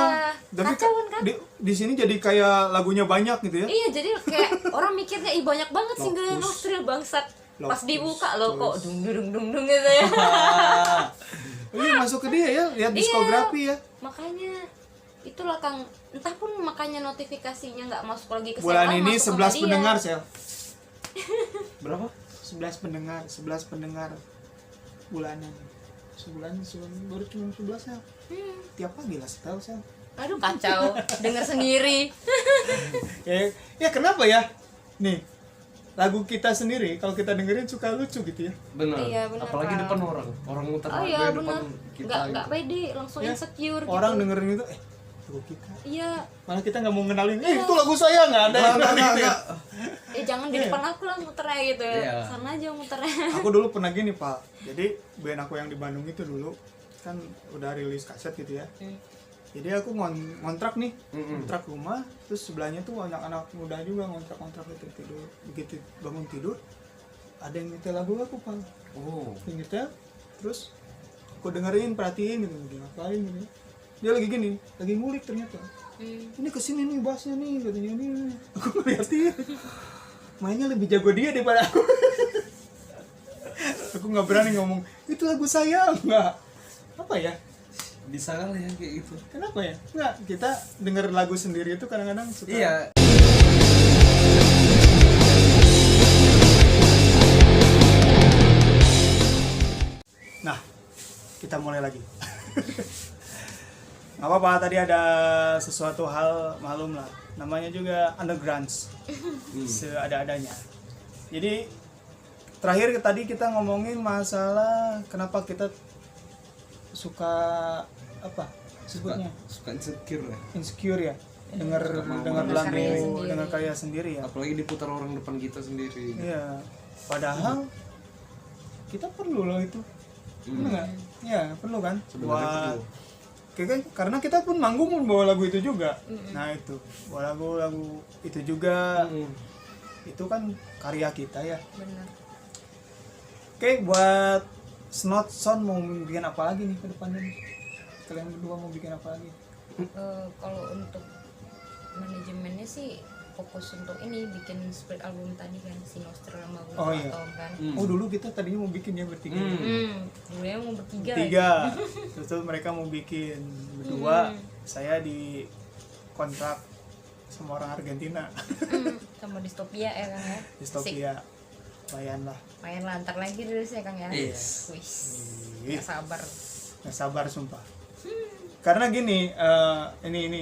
Tapi Kacau kan? di sini jadi kayak lagunya banyak gitu ya. Iya, jadi kayak orang mikirnya ih banyak banget single Lokus. Nostril bangsat. Pas Lokus, dibuka loh kok terus. dung gitu ya. Oh, iya masuk ke dia ya, lihat diskografi ya. Makanya itulah Kang, entah pun makanya notifikasinya nggak masuk lagi ke Bulan saya, ini masuk 11 sama dia. pendengar sel. Berapa? 11 pendengar bulanan. Sebulan baru cuma 11 ya. Tiap pagi lah setel sel. Aduh kacau, denger sendiri. Ya kenapa ya? Nih, lagu kita sendiri kalau kita dengerin suka lucu gitu ya. Benar. Iya, benar, Apalagi Kang. depan orang muter Oh lagu iya di depan benar, kita. nggak gitu. pede, langsung Ya, insecure Orang gitu. dengerin itu lagu kita. Iya, Malah kita nggak mau kenalin. Itu lagu saya nggak ada yang Enggak, gitu ya. jangan di depan aku lah muternya gitu. Iya. Sana aja muternya. Aku dulu pernah gini Pak, jadi band aku yang di Bandung itu dulu kan udah rilis kaset gitu ya. Jadi aku ngontrak nih, ngontrak rumah, terus sebelahnya tuh anak-anak muda juga ngontrak itu tidur. Begitu bangun tidur, ada yang nyetel lagu aku Pak, Oh. yang nyetel, terus aku dengerin, perhatiin gitu, dia ngapain gitu. Dia lagi gini, lagi ngulik ternyata. Ini kesini nih bassnya nih, katanya nih. Aku ngeliatin, mainnya lebih jago dia daripada aku. Aku nggak berani ngomong itu lagu saya, nggak apa ya, Bisa kali ya kayak gitu. kenapa ya, nggak, kita denger lagu sendiri itu kadang-kadang suka. Iya. Nah, kita mulai lagi. Nggak apa-apa, tadi ada sesuatu hal, malum lah, namanya juga underground, seada-adanya. Jadi terakhir tadi kita ngomongin masalah kenapa kita suka apa sebutnya Suka insecure ya. insecure ya, dengar Dengar lagu, karya sendiri. dengar karya sendiri ya. Apalagi diputar orang depan kita sendiri. Iya, padahal kita perlu loh itu, bener nggak? Ya perlu kan, Sebenarnya perlu. Karena kita pun manggung pun bawa lagu itu juga. Nah itu bawa lagu itu juga, itu kan karya kita ya. Benar. Oke, buat Snot Sound mau bikin apa lagi nih ke depannya nih? Kalian berdua mau bikin apa lagi? Kalau untuk manajemennya sih fokus untuk ini bikin split album tadi kan si Nostril sama Guntur Oh, iya. Atom kan. Oh dulu kita tadinya mau bikin ya bertiga. Dulunya mau bertiga. Tiga. Terus tuh mereka mau bikin berdua. Saya di kontrak sama orang Argentina. Sama Dystopia ya Kang ya. Dystopia. Lumayan lah. Main lah, ntar lagi dulu sih Kang ya. Yes. Wis. Ih, Gak sabar. nggak sabar sumpah. Karena gini, ini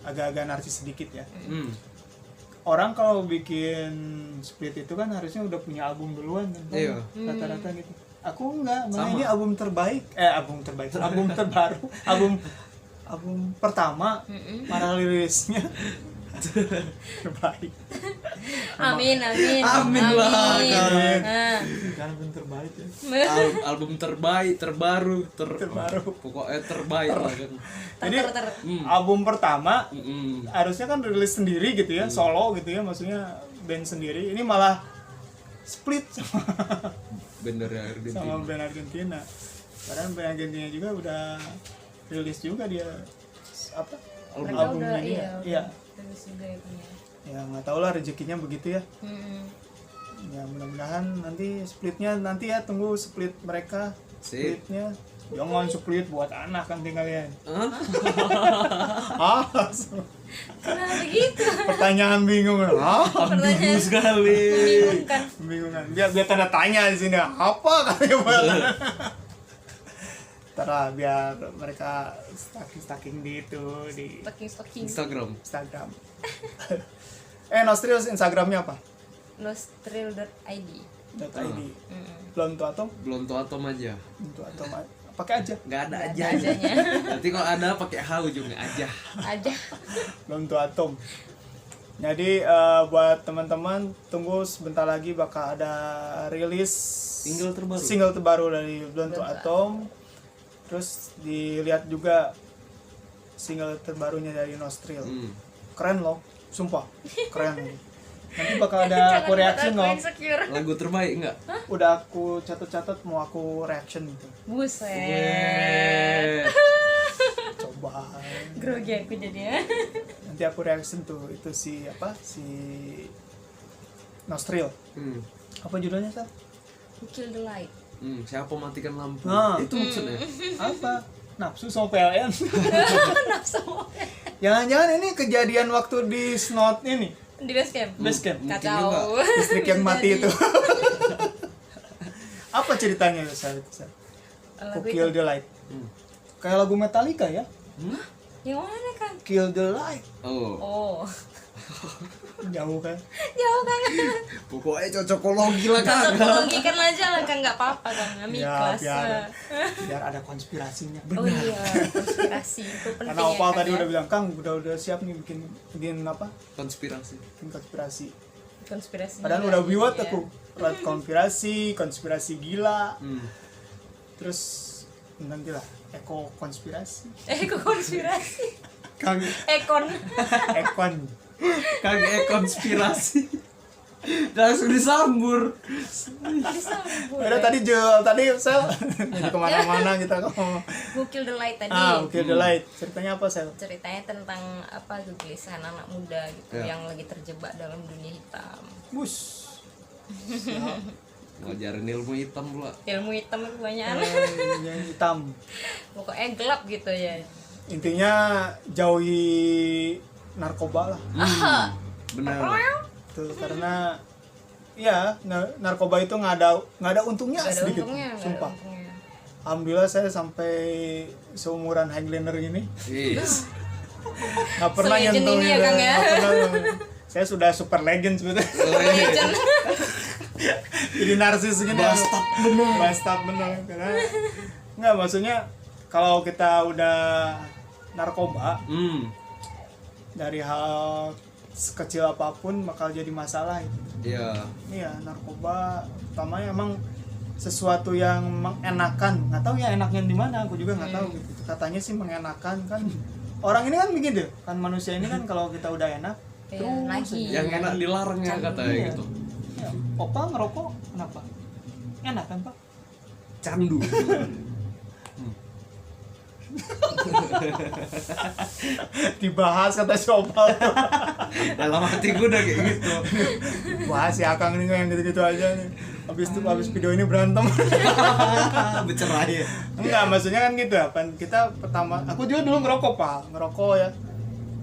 agak-agak narsis sedikit ya. Orang kalau bikin split itu kan harusnya udah punya album duluan kan. Iya. Rata-rata gitu. Aku enggak, malah Sama. ini album terbaik, album terbaru, album pertama, mana rilisnya terbaik. Amin. Amin lah, Amin. Nah. Kan album terbaik ya. Album terbaik, terbaru, Terbaru. Pokoknya terbaik lah kan. Jadi Ter. album pertama Mm-mm. harusnya kan rilis sendiri gitu ya, solo gitu ya, maksudnya band sendiri. Ini malah split Bener ya Argentina. sama band Argentina. Padahal band Argentina juga udah rilis juga dia apa Mereka album udah ini ya. udah Iya. rilis juga ya punya. Ya nggak tahu lah rezekinya begitu ya. Hmm. Ya mudah-mudahan nanti splitnya nanti ya, tunggu split mereka. Sip. Splitnya jangan split buat anak nanti kalian. Hah? Ah, Kenapa gitu? pertanyaan bingung. Ah, Ambigu sekali. Membingungkan. bingung kan. Biar tanda tanya di sini apa kalian buat. Ntar biar mereka stalking di itu di Stalking. Instagram. Instagram. Nostril Instagramnya apa? Nostril.id. .id. Mm-mm. Belum tuh atom? Belum tuh atom aja. Untuk atom pakai aja. Nggak ada Nggak aja. ada ajanya. Nanti kalau ada pakai H ujungnya aja. Aja. Belum tuh atom. Jadi buat teman-teman tunggu sebentar lagi bakal ada rilis Single terbaru. dari Belum tuh atom. Terus dilihat juga single terbarunya dari Nostril. Keren loh, sumpah keren. Nanti bakal ada aku reaction loh. Insecure. Lagu terbaik enggak? Udah aku catat-catat mau aku reaction gitu. Buset. Coba. Grogi aku jadinya. Nanti aku reaction tuh itu si Nostril. Apa judulnya Sal? Kill the light. Siapa matikan lampu? Nah. Itu maksudnya. Apa? Nafsu sama PLN. Nafsu. Jangan-jangan ini kejadian waktu di Snot ini. Di base camp. Base camp. Mungkin Kacau. Listrik yang mati Jadi, itu. Apa ceritanya Sal? lagu Kill itu. the Light. Hmm. Kayak lagu Metallica ya. Yang mana kan? Kill the Light. Oh. Oh. Jauh kan? Jauh kan? Pokoknya cocokologi lah kan. Logikan aja lah kan, nggak apa-apa kan, kami Ya, kelas. biar ada konspirasinya. Oh iya, konspirasi itu penting. Karena ya, Opal kan, tadi ya? udah bilang, Kang udah siap nih bikin apa? Konspirasi. Bikin konspirasi. Konspirasi. Padahal juga, udah biwat iya. aku. Buat konspirasi gila. Terus nantilah eko konspirasi. Konspirasi. Kang Ekon. Ekon. konspirasi. Langsung disambur. Disambung. Udah tadi Sel jadi kemana-mana kita ngomong. Who Killed the Light tadi. Oke, The Light. Ceritanya apa Sel? Ceritanya tentang apa, kegelisahan anak muda gitu Ya. yang lagi terjebak dalam dunia hitam. Bus. Ngajarin ilmu hitam pula. Ilmu hitam kebanyakan. Yang hitam. Pokoknya gelap gitu ya. Intinya jauhi narkoba lah. Benar. Tuh karena ya narkoba itu nggak ada untungnya Gak ada sedikit. untungnya, nggak ada Sumpah. untungnya. Alhamdulillah saya sampai seumuran Highlander gini Yes. nggak pernah Se-legend nyentuh ini ya, gitu. Kang, ya? Nggak pernah. Saya sudah super legend sebetulnya. Legend. Jadi narsis gini. Bastard bener. Karena nggak, maksudnya kalau kita udah narkoba dari hal sekecil apapun bakal jadi masalah itu. Iya. Iya, narkoba utamanya emang sesuatu yang mengenakan. Nggak tahu ya enaknya di mana, aku juga nggak tahu gitu. Katanya sih mengenakan kan. Orang ini kan begitu kan, manusia ini kan kalau kita udah enak Iya, terus lagi. aja. Yang enak dilarang ya katanya Iya. gitu. Ya, Opa ngerokok kenapa? Enak kan Pak? Candu. Dibahas kata si Opa. Dalam hati gue udah kayak gitu. Bahas ya Kang ini yang gitu-gitu aja nih. Habis video ini berantem. Bercerai ya. Enggak, maksudnya kan gitu ya. Kita pertama, aku juga dulu ngerokok Pak, ngerokok ya.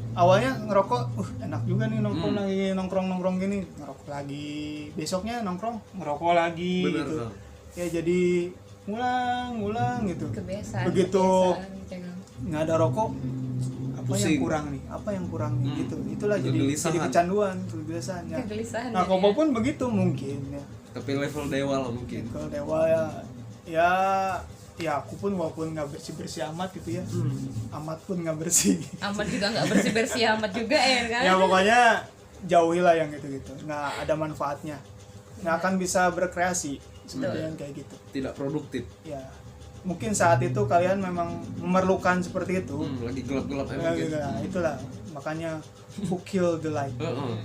Awalnya ngerokok, enak juga nih nongkrong lagi, nongkrong gini, ngerokok lagi. Besoknya nongkrong, ngerokok lagi. Bener, gitu. Kang. Ya jadi ngulang gitu. Kebiasaan. Begitu kebiasaan, gitu. nggak ada rokok, apa Pusing. yang kurang nih? Apa yang kurang nih? Gitu. Itulah jadi Kegelisahan. kecanduan, kebiasaan ya. Kegelisahan. Nah, jadinya. kopo pun begitu mungkin ya. Tapi level dewa lah mungkin. Kalau dewa ya aku pun walaupun nggak bersih amat gitu ya, amat pun nggak bersih. Amat juga nggak bersih amat juga ya kan. Ya pokoknya jauhilah yang gitu nggak ada manfaatnya, nggak akan bisa berkreasi seperti yang kayak gitu. Tidak produktif. Ya mungkin saat itu kalian memang memerlukan seperti itu. Lagi gelap-gelap Ya, mungkin. gitu. Nah, itulah makanya who kill the light. Heeh.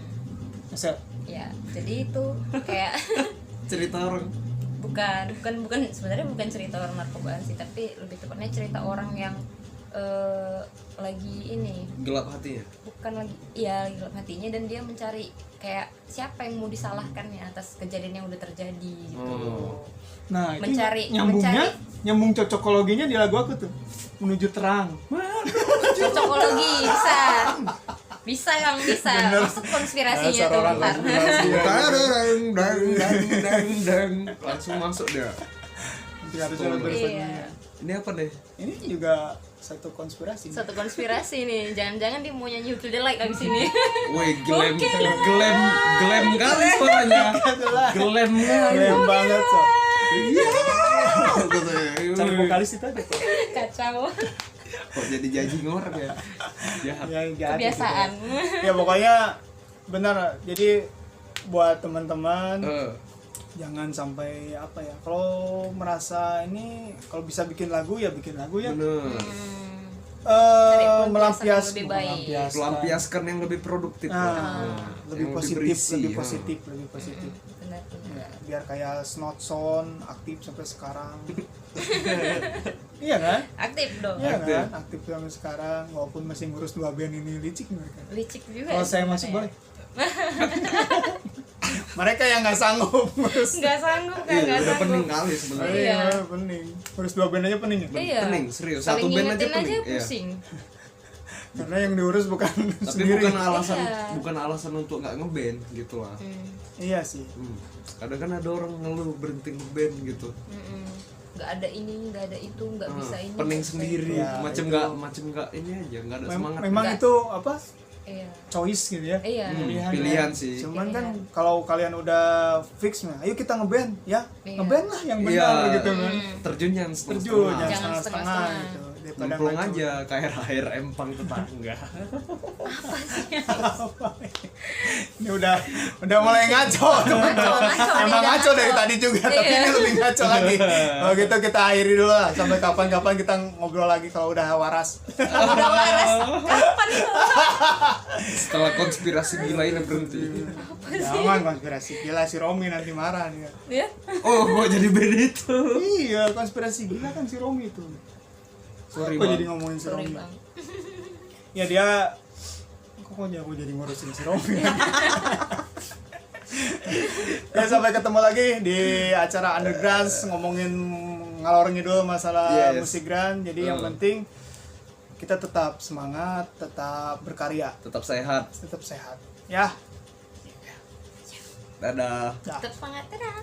Masa Ya, jadi itu kayak cerita orang. bukan sebenarnya bukan cerita orang narkobaan sih, tapi lebih tepatnya cerita orang yang lagi ini, Gelap hatinya. bukan lagi, iya lagi gelap hatinya, dan dia mencari kayak siapa yang mau disalahkan ya atas kejadian yang udah terjadi gitu. Oh. Nah, itu Mencari- nyambung cocokologinya di lagu aku tuh. Menuju terang. Cocokologi bisa yang bisa masuk konspirasinya Dasar tuh orang bentar. konspirasi. Dang. Langsung masuk dia. Nanti harusnya nonton Iya. segmennya. Ini apa deh? Ini juga satu konspirasi. Satu konspirasi nih, jangan-jangan dia mau nyanyi You Feel the Light abis ini. Woi, glam kali suaranya. Glam kali. Keren banget, so. Iya. Cari vokalis itu aja kok. Kacau. Kok jadi judging orang ya? Jahat. Ya, jahat Kebiasaan. gitu. Ya pokoknya benar. Jadi buat teman-teman jangan sampai apa ya, kalau merasa ini kalau bisa bikin lagu ya bikin lagu ya. Bener. Cari pelampiasan Melampias yang lebih baik. Pelampiaskan yang lebih produktif. Lebih Yang positif, berisi, lebih ya. positif, lebih positif. Benar. Ya, biar kayak Snot Sound aktif sampai sekarang. Iya kan? Aktif dong. Iya Aktif. kan? Aktif sampai sekarang walaupun masih ngurus 2 band ini, licik mereka. Licik juga. Kalau saya masuk boleh. Mereka yang nggak sanggup ngurus. Nggak sanggup kan, Iya, nggak udah sanggup. pening kali sebenarnya. Iya. Pening. Ngurus 2 band aja pening ya? Iya. Pening, serius. Saling Satu band aja ngingetin pening. Iya. pusing. Karena yang diurus bukan Tapi sendiri. Iya. bukan alasan untuk nggak ngeband gitu lah. Iya sih. Kadang kan ada orang ngeluh berhenti ngeband gitu. Nggak ada ini, nggak ada itu, nggak bisa ini. Pening nggak bisa sendiri, Ya, macam itu. nggak ini aja, nggak ada semangat. Memang Nggak. itu apa? itu. Iya. Choice gitu ya. Iya. Pilihan sih. Cuman kan Pilihan. kalau kalian udah fix nih, ayo kita ngeband ya. Iya. Ngeband lah yang Iya. benar gitu kan. Terjun yang Terjun setengah-setengah. jangan Jangan setengah-setengah setengah-setengah. gitu. Daripada Nyemplung ngaco. aja kayak air empang tetangga. Ini udah mulai ngaco teman-teman. Ngaco nih, Emang udah ngaco dari ngaco. tadi juga, tapi Iya. ini lebih ngaco lagi. Kalau gitu kita akhiri dulu lah, sampai kapan-kapan kita ngobrol lagi kalau udah waras. Udah waras. Kapan itu? Setelah konspirasi gila ini berhenti. Jangan konspirasi gila, si Romi nanti marah nih. Ya. Oh, gua jadi band itu. Iya, konspirasi gila kan si Romi itu. Sorry, Kok Bang. jadi ngomongin si Sorry Romi? bang. Ya dia kok aku jadi ngurusin si Romi. Ya sampai ketemu lagi di acara Underground ngomongin ngalor ngidul masalah Yes. musik grand. Jadi yang penting kita tetap semangat, tetap berkarya, Tetap sehat. tetap sehat. Ya. Dadah. Dah. Tetap semangat terang.